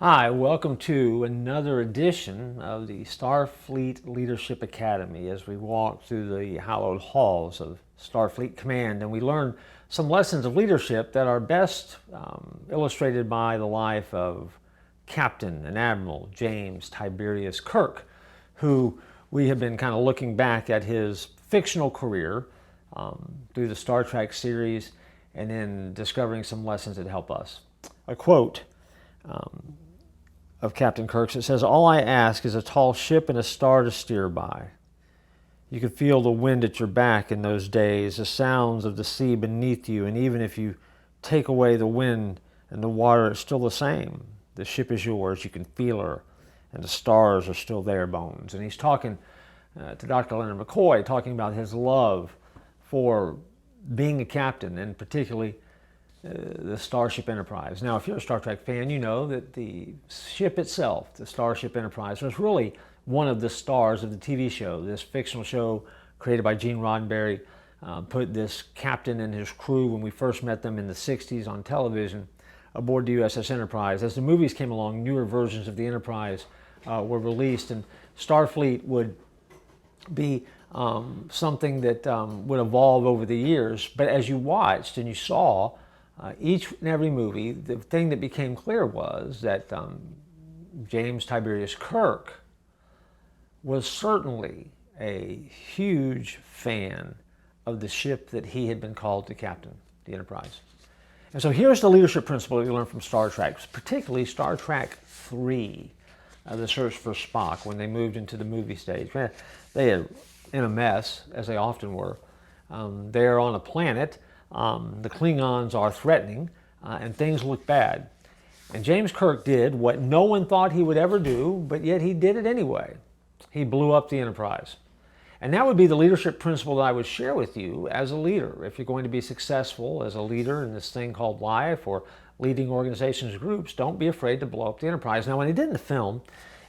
Hi, welcome to another edition of the StarFleet Leadership Academy as we walk through the hallowed halls of StarFleet Command and we learn some lessons of leadership that are best illustrated by the life of Captain and Admiral James Tiberius Kirk, who we have been kind of looking back at his fictional career through the Star Trek series and then discovering some lessons that help us. A quote of Captain Kirk's. It says, "All I ask is a tall ship and a star to steer by." You could feel the wind at your back in those days, the sounds of the sea beneath you, and even if you take away the wind and the water, it's still the same. The ship is yours, you can feel her, and the stars are still there, Bones. And he's talking to Dr. Leonard McCoy, talking about his love for being a captain, and particularly the Starship Enterprise. Now, if you're a Star Trek fan, you know that the ship itself, the Starship Enterprise, was really one of the stars of the TV show. This fictional show created by Gene Roddenberry put this captain and his crew, when we first met them in the 60s on television, aboard the USS Enterprise. As the movies came along, newer versions of the Enterprise were released, and Starfleet would be something that would evolve over the years. But as you watched and you saw each and every movie, the thing that became clear was that James Tiberius Kirk was certainly a huge fan of the ship that he had been called to captain, the Enterprise. And so here's the leadership principle that we learned from Star Trek, particularly Star Trek III, The Search for Spock, when they moved into the movie stage. They are in a mess, as they often were. They're on a planet. The Klingons are threatening, and things look bad. And James Kirk did what no one thought he would ever do, but yet he did it anyway. He blew up the Enterprise. And that would be the leadership principle that I would share with you as a leader. If you're going to be successful as a leader in this thing called life or leading organizations, groups, don't be afraid to blow up the Enterprise. Now, when they did in the film,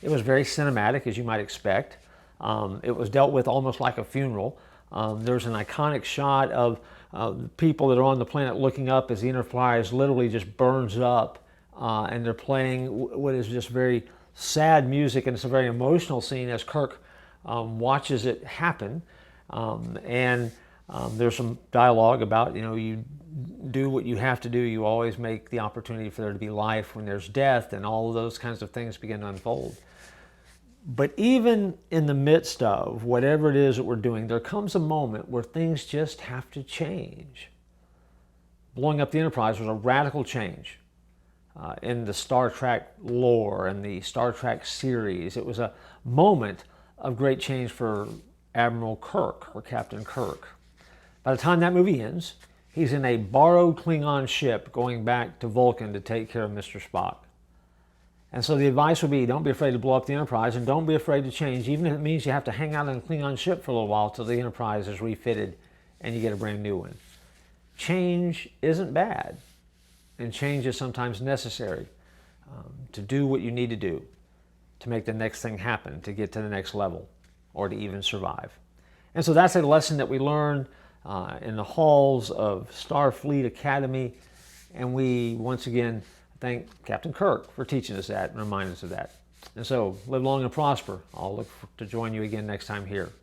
it was very cinematic, as you might expect. It was dealt with almost like a funeral. There's an iconic shot of the people that are on the planet looking up as the Enterprise literally just burns up, and they're playing what is just very sad music, and it's a very emotional scene as Kirk watches it happen. There's some dialogue about, you do what you have to do. You always make the opportunity for there to be life when there's death, and all of those kinds of things begin to unfold. But even in the midst of whatever it is that we're doing, there comes a moment where things just have to change. Blowing up the Enterprise was a radical change in the Star Trek lore and the Star Trek series. It was a moment of great change for Admiral Kirk, or Captain Kirk. By the time that movie ends, he's in a borrowed Klingon ship going back to Vulcan to take care of Mr. Spock. And so the advice would be, don't be afraid to blow up the Enterprise, and don't be afraid to change, even if it means you have to hang out on a Klingon ship for a little while till the Enterprise is refitted and you get a brand new one. Change isn't bad, and change is sometimes necessary to do what you need to do to make the next thing happen, to get to the next level, or to even survive. And so that's a lesson that we learned in the halls of Starfleet Academy, and we once again thank Captain Kirk for teaching us that and reminding us of that. And so, live long and prosper. I'll look to join you again next time here